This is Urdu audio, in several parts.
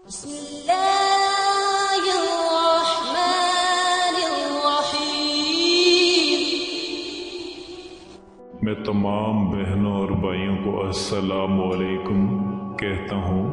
بسم اللہ الرحمن الرحیم۔ میں تمام بہنوں اور بھائیوں کو السلام علیکم کہتا ہوں۔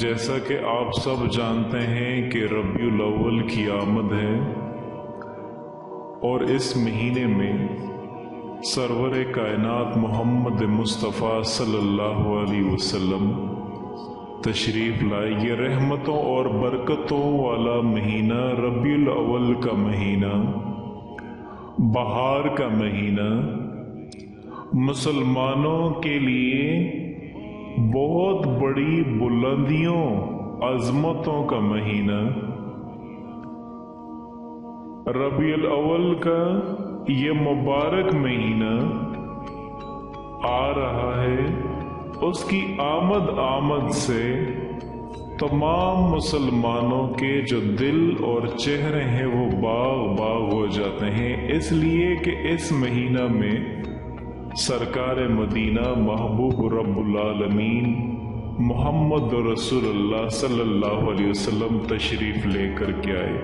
جیسا کہ آپ سب جانتے ہیں کہ ربیع الاول کی آمد ہے اور اس مہینے میں سرور کائنات محمد مصطفیٰ صلی اللہ علیہ وسلم تشریف لائے۔ یہ رحمتوں اور برکتوں والا مہینہ ربیع الاول کا مہینہ، بہار کا مہینہ، مسلمانوں کے لیے بہت بڑی بلندیوں عظمتوں کا مہینہ۔ ربیع الاول کا یہ مبارک مہینہ آ رہا ہے، اس کی آمد سے تمام مسلمانوں کے جو دل اور چہرے ہیں وہ باغ باغ ہو جاتے ہیں، اس لیے کہ اس مہینہ میں سرکار مدینہ محبوب رب العالمین محمد رسول اللہ صلی اللہ علیہ وسلم تشریف لے کر کے آئے،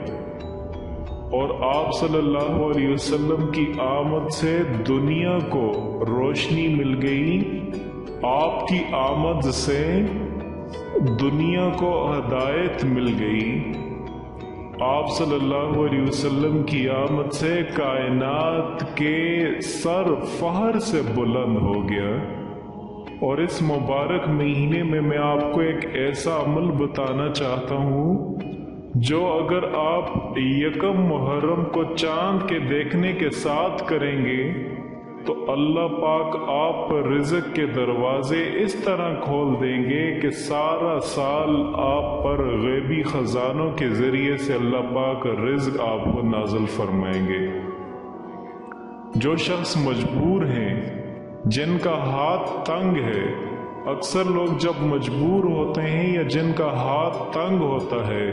اور آپ صلی اللہ علیہ وسلم کی آمد سے دنیا کو روشنی مل گئی۔ آپ کی آمد سے دنیا کو ہدایت مل گئی۔ آپ صلی اللہ علیہ وسلم کی آمد سے کائنات کے سر فہر سے بلند ہو گیا۔ اور اس مبارک مہینے میں میں آپ کو ایک ایسا عمل بتانا چاہتا ہوں جو اگر آپ یکم محرم کو چاند کے دیکھنے کے ساتھ کریں گے تو اللہ پاک آپ پر رزق کے دروازے اس طرح کھول دیں گے کہ سارا سال آپ پر غیبی خزانوں کے ذریعے سے اللہ پاک رزق آپ کو نازل فرمائیں گے۔ جو شخص مجبور ہیں، جن کا ہاتھ تنگ ہے، اکثر لوگ جب مجبور ہوتے ہیں یا جن کا ہاتھ تنگ ہوتا ہے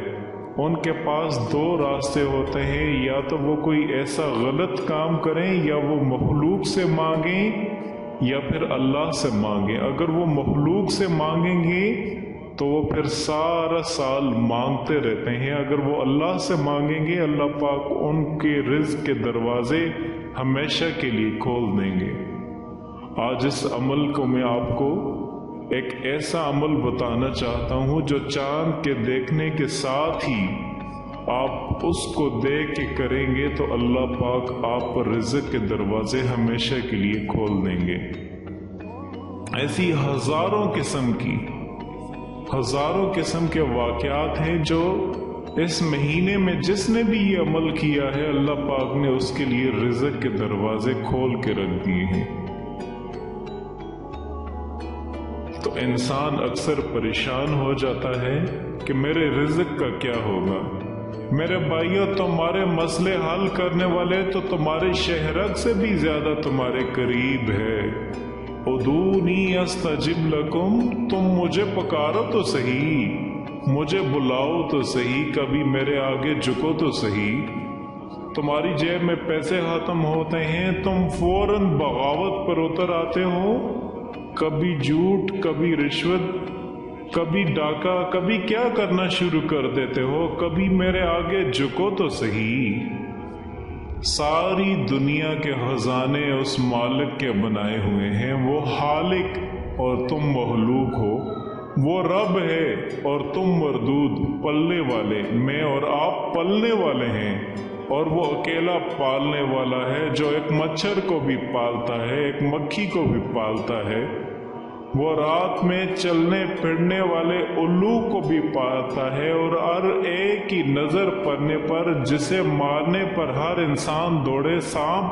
ان کے پاس دو راستے ہوتے ہیں، یا تو وہ کوئی ایسا غلط کام کریں یا وہ مخلوق سے مانگیں یا پھر اللہ سے مانگیں۔ اگر وہ مخلوق سے مانگیں گے تو وہ پھر سارا سال مانگتے رہتے ہیں، اگر وہ اللہ سے مانگیں گے اللہ پاک ان کے رزق کے دروازے ہمیشہ کے لیے کھول دیں گے۔ آج اس عمل کو میں آپ کو ایک ایسا عمل بتانا چاہتا ہوں جو چاند کے دیکھنے کے ساتھ ہی آپ اس کو دیکھ کے کریں گے تو اللہ پاک آپ پر رزق کے دروازے ہمیشہ کے لیے کھول دیں گے۔ ایسی ہزاروں قسم کے واقعات ہیں جو اس مہینے میں جس نے بھی یہ عمل کیا ہے اللہ پاک نے اس کے لیے رزق کے دروازے کھول کے رکھ دیے ہیں۔ تو انسان اکثر پریشان ہو جاتا ہے کہ میرے رزق کا کیا ہوگا۔ میرے بھائیو، تمہارے مسئلے حل کرنے والے تو تمہارے شہرک سے بھی زیادہ تمہارے قریب ہے۔ ادعونی استجب لکم، تم مجھے پکارو تو صحیح، مجھے بلاؤ تو صحیح، کبھی میرے آگے جھکو تو صحیح۔ تمہاری جیب میں پیسے ختم ہوتے ہیں، تم فوراً بغاوت پر اتر آتے ہو، کبھی جھوٹ، کبھی رشوت، کبھی ڈاکہ، کبھی کیا کرنا شروع کر دیتے ہو، کبھی میرے آگے جھکو تو صحیح۔ ساری دنیا کے خزانے اس مالک کے بنائے ہوئے ہیں، وہ خالق اور تم مخلوق ہو، وہ رب ہے اور تم مردود پلنے والے، میں اور آپ پلنے والے ہیں، اور وہ اکیلا پالنے والا ہے جو ایک مچھر کو بھی پالتا ہے، ایک مکھی کو بھی پالتا ہے، وہ رات میں چلنے پھرنے والے الو کو بھی پالتا ہے، اور ہر ایک کی نظر پڑنے پر جسے مارنے پر ہر انسان دوڑے سانپ،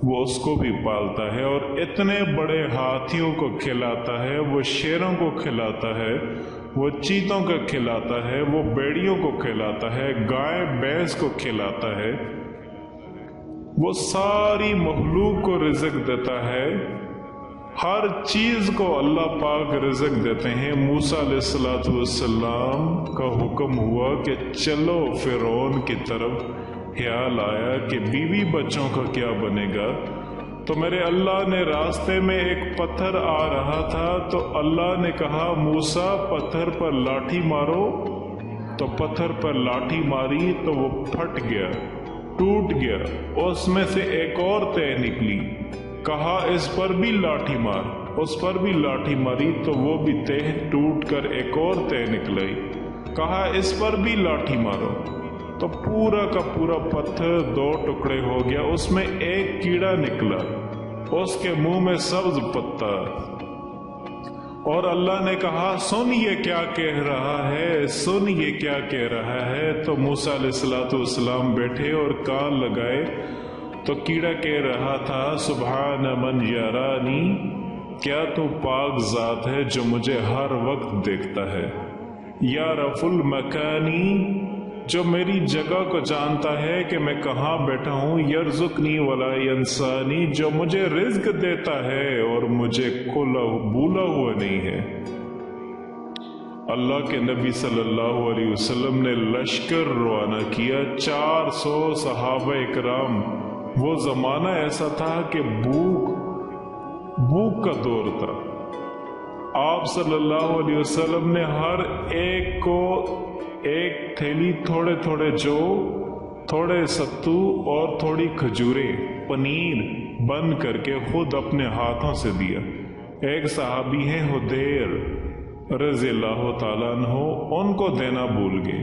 وہ اس کو بھی پالتا ہے، اور اتنے بڑے ہاتھیوں کو کھلاتا ہے، وہ شیروں کو کھلاتا ہے، وہ چیتوں کو کھلاتا ہے، وہ بیڑیوں کو کھلاتا ہے، گائے بھینس کو کھلاتا ہے، وہ ساری مخلوق کو رزق دیتا ہے، ہر چیز کو اللہ پاک رزق دیتے ہیں۔ موسیٰ علیہ السلام کا حکم ہوا کہ چلو فرعون کی طرف، خیال آیا کہ بیوی بچوں کا کیا بنے گا، تو میرے اللہ نے راستے میں ایک پتھر آ رہا تھا تو اللہ نے کہا موسیٰ پتھر پر لاٹھی مارو، تو پتھر پر لاٹھی ماری تو وہ پھٹ گیا، ٹوٹ گیا، اس میں سے ایک اور تہ نکلی، کہا اس پر بھی لاٹھی مار، اس پر بھی لاٹھی ماری تو وہ بھی تہ ٹوٹ کر ایک اور تہ نکلی، کہا اس پر بھی لاٹھی مارو، تو پورا کا پورا پتھر دو ٹکڑے ہو گیا، اس میں ایک کیڑا نکلا، اس کے منہ میں سبز پتا، اور اللہ نے کہا سن یہ کیا کہہ رہا ہے، سن یہ کیا کہہ رہا ہے، تو موسیٰ علیہ السلام بیٹھے اور کان لگائے تو کیڑا کہہ رہا تھا سبحان من یرانی، کیا تو پاک ذات ہے جو مجھے ہر وقت دیکھتا ہے، یعرف المکانی، جو میری جگہ کو جانتا ہے کہ میں کہاں بیٹھا ہوں، یرزقنی ولا ینسانی، جو مجھے رزق دیتا ہے اور مجھے بھولا ہوا نہیں ہے۔ اللہ کے نبی صلی اللہ علیہ وسلم نے لشکر روانہ کیا، 400 صحابہ اکرام، وہ زمانہ ایسا تھا کہ بھوک کا دور تھا، آپ صلی اللہ علیہ وسلم نے ہر ایک کو ایک تھیلی تھوڑے تھوڑے جو، تھوڑے ستو اور تھوڑی کھجوریں، پنیر بند کر کے خود اپنے ہاتھوں سے دیا۔ ایک صحابی ہیں حدیر رضی اللہ تعالیٰ عنہ، ان کو دینا بھول گئے،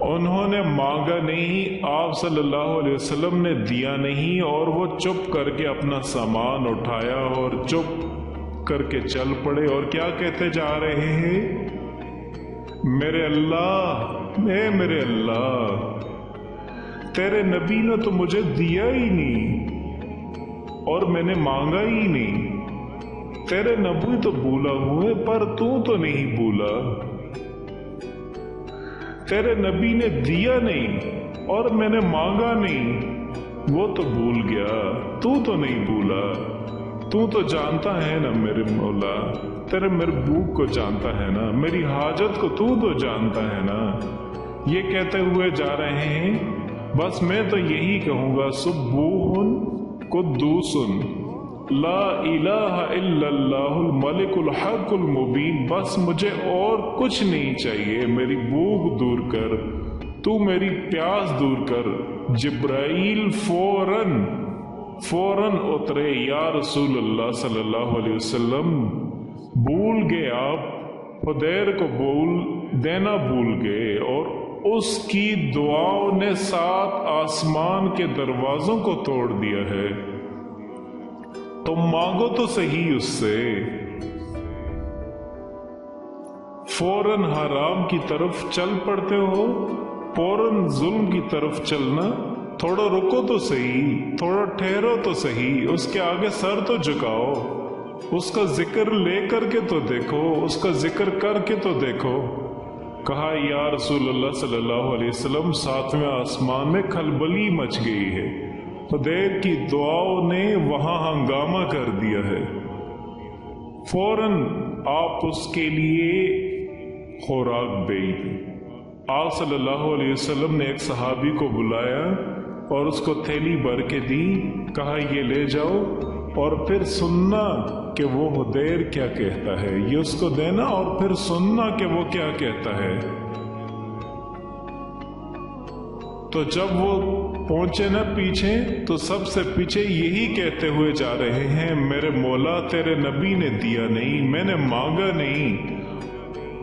انہوں نے مانگا نہیں، آپ صلی اللہ علیہ وسلم نے دیا نہیں، اور وہ چپ کر کے اپنا سامان اٹھایا اور چپ کر کے چل پڑے، اور کیا کہتے جا رہے ہیں، میرے اللہ، میرے اللہ، تیرے نبی نے تو مجھے دیا ہی نہیں اور میں نے مانگا ہی نہیں، تیرے نبی تو بھولا ہوئے پر تو نہیں بھولا، تیرے نبی نے دیا نہیں اور میں نے مانگا نہیں، وہ تو بھول گیا، تو نہیں بھولا، تو جانتا ہے نا میرے مولا، تیرے میرے بھوک کو جانتا ہے نا، میری حاجت کو تو جانتا ہے نا۔ یہ کہتے ہوئے جا رہے ہیں، بس میں تو یہی کہوں گا سبوح قدوس لا الہ الا اللہ الملک الحق المبین، بس مجھے اور کچھ نہیں چاہیے، میری بھوک دور کر، تو میری پیاس دور کر۔ جبرائیل فوراً اترے، یا رسول اللہ صلی اللہ علیہ وسلم، بھول گئے آپ، حدیر کو دینا بھول گئے، اور اس کی دعاؤں نے 7 آسمان کے دروازوں کو توڑ دیا ہے، تم مانگو تو صحیح اس سے۔ فوراً حرام کی طرف چل پڑتے ہو، فوراً ظلم کی طرف چلنا، تھوڑا رکو تو صحیح، تھوڑا ٹھہرو تو صحیح، اس کے آگے سر تو جھکاؤ، اس کا ذکر لے کر کے تو دیکھو، اس کا ذکر کر کے تو دیکھو۔ کہا یا رسول اللہ صلی اللہ علیہ وسلم، 7ویں آسمان میں کھلبلی مچ گئی ہے، حدیر کی دعاؤں نے وہاں ہنگامہ کر دیا ہے، فوراً آپ اس کے لیے خوراک بھیج۔ آپ صلی اللہ علیہ وسلم نے ایک صحابی کو بلایا اور اس کو تھیلی بھر کے دی، کہا یہ لے جاؤ اور پھر سننا کہ وہ حدیر کیا کہتا ہے، یہ اس کو دینا اور پھر سننا کہ وہ کیا کہتا ہے۔ تو جب وہ پہنچے نا پیچھے، تو سب سے پیچھے یہی کہتے ہوئے جا رہے ہیں، میرے مولا تیرے نبی نے دیا نہیں، میں نے مانگا نہیں،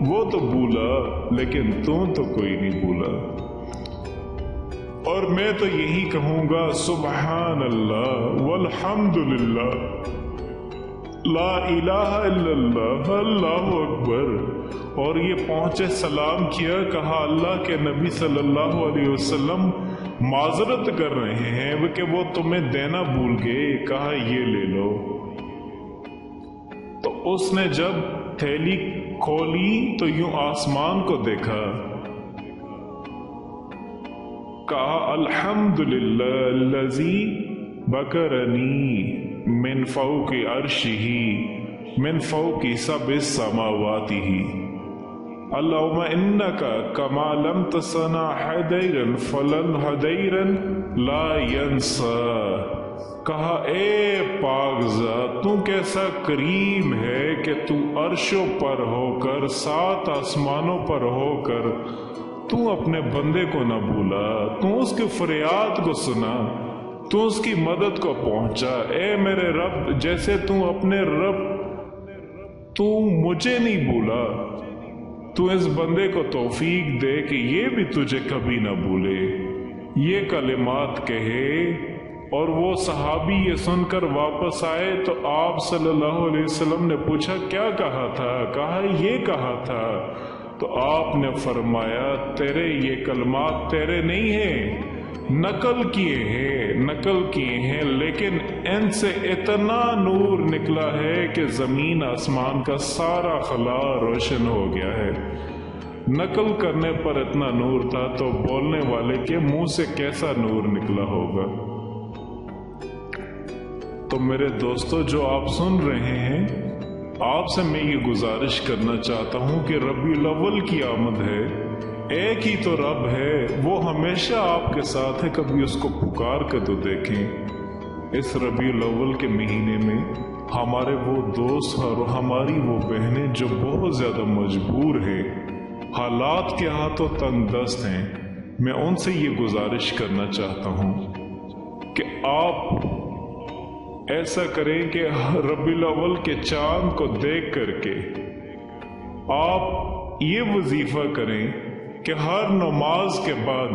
وہ تو بھولا لیکن تو کوئی نہیں بھولا۔ اور میں تو یہی کہوں گا سبحان اللہ والحمد للہ لا الہ الا اللہ، اللہ اکبر۔ اور یہ پہنچے سلام کیا، کہا اللہ کے نبی صلی اللہ علیہ وسلم معذرت کر رہے ہیں کہ وہ تمہیں دینا بھول گئے، کہا یہ لے لو۔ تو اس نے جب تھیلی کھولی تو یوں آسمان کو دیکھا، کہا الحمدللہ الذی بکرنی من فوق عرشہ من فوق سبع السماوات، اللہم انکا کما لم تصنع حدیرا فلن حدیرا لا ینسا۔ کہا اے پاکزا تو کیسا کریم ہے کہ تو عرشوں پر ہو کر 7 آسمانوں پر ہو کر تو اپنے بندے کو نہ بھولا، تو اس کے فریاد کو سنا، تو اس کی مدد کو پہنچا۔ اے میرے رب، جیسے تو اپنے رب تو مجھے نہیں بھولا، تو اس بندے کو توفیق دے کہ یہ بھی تجھے کبھی نہ بھولے۔ یہ کلمات کہے اور وہ صحابی یہ سن کر واپس آئے تو آپ صلی اللہ علیہ وسلم نے پوچھا کیا کہا تھا؟ کہا یہ کہا تھا۔ تو آپ نے فرمایا تیرے یہ کلمات تیرے نہیں ہیں، نقل کیے ہیں، لیکن ان سے اتنا نور نکلا ہے کہ زمین آسمان کا سارا خلا روشن ہو گیا ہے۔ نقل کرنے پر اتنا نور تھا تو بولنے والے کے منہ سے کیسا نور نکلا ہوگا۔ تو میرے دوستو جو آپ سن رہے ہیں، آپ سے میں یہ گزارش کرنا چاہتا ہوں کہ ربیع الاول کی آمد ہے، ایک ہی تو رب ہے، وہ ہمیشہ آپ کے ساتھ ہے، کبھی اس کو پکار کے تو دیکھیں۔ اس ربیع الاول کے مہینے میں ہمارے وہ دوست اور ہماری وہ بہنیں جو بہت زیادہ مجبور ہیں، حالات کے ہاتھوں تنگ دست ہیں، میں ان سے یہ گزارش کرنا چاہتا ہوں کہ آپ ایسا کریں کہ ربیع الاول کے چاند کو دیکھ کر کے آپ یہ وظیفہ کریں کہ ہر نماز کے بعد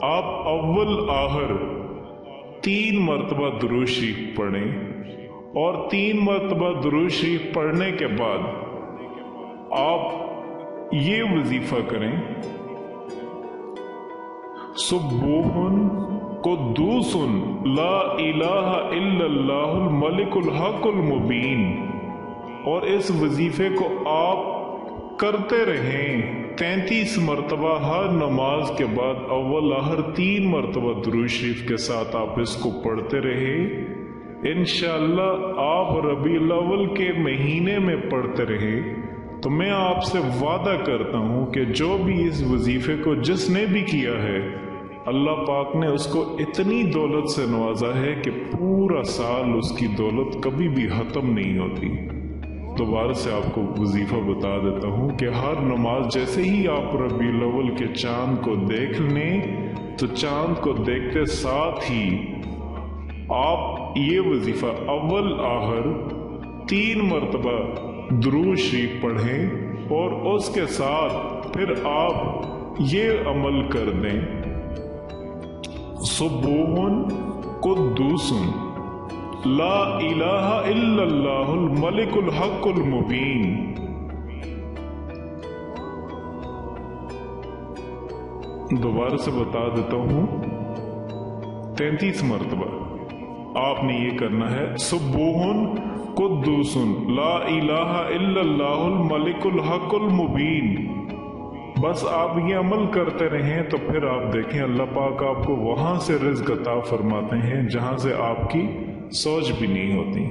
آپ اول آخر 3 مرتبہ درود شریف پڑھیں، اور 3 مرتبہ درود شریف پڑھنے کے بعد آپ یہ وظیفہ کریں سبوح قدوس لا الہ الا اللہ الملک الحق المبین، اور اس وظیفے کو آپ کرتے رہیں 33 مرتبہ ہر نماز کے بعد اول آخر 3 مرتبہ درود شریف کے ساتھ آپ اس کو پڑھتے رہیں۔ انشاءاللہ آپ ربیع الاول کے مہینے میں پڑھتے رہیں تو میں آپ سے وعدہ کرتا ہوں کہ جو بھی اس وظیفے کو جس نے بھی کیا ہے، اللہ پاک نے اس کو اتنی دولت سے نوازا ہے کہ پورا سال اس کی دولت کبھی بھی ختم نہیں ہوتی۔ دوبارہ سے آپ کو وظیفہ بتا دیتا ہوں کہ ہر نماز جیسے ہی آپ ربیع الاول کے چاند کو دیکھ لیں تو چاند کو دیکھتے ساتھ ہی آپ یہ وظیفہ اول آخر 3 مرتبہ درود شریف پڑھیں، اور اس کے ساتھ پھر آپ یہ عمل کر دیں سبوح قدوس لا الہ الا اللہ الملک الحق المبین۔ دوبارہ سے بتا دیتا ہوں 33 مرتبہ آپ نے یہ کرنا ہے سبوح قدوس لا الہ الا اللہ الملک الحق المبین۔ بس آپ یہ عمل کرتے رہیں تو پھر آپ دیکھیں اللہ پاک آپ کو وہاں سے رزق عطا فرماتے ہیں جہاں سے آپ کی سوچ بھی نہیں ہوتی۔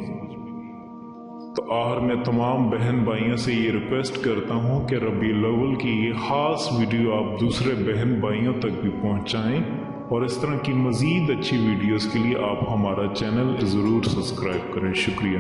تو آخر میں تمام بہن بھائیوں سے یہ ریکویسٹ کرتا ہوں کہ ربیع الاول کی یہ خاص ویڈیو آپ دوسرے بہن بھائیوں تک بھی پہنچائیں، اور اس طرح کی مزید اچھی ویڈیوز کے لیے آپ ہمارا چینل ضرور سبسکرائب کریں۔ شکریہ۔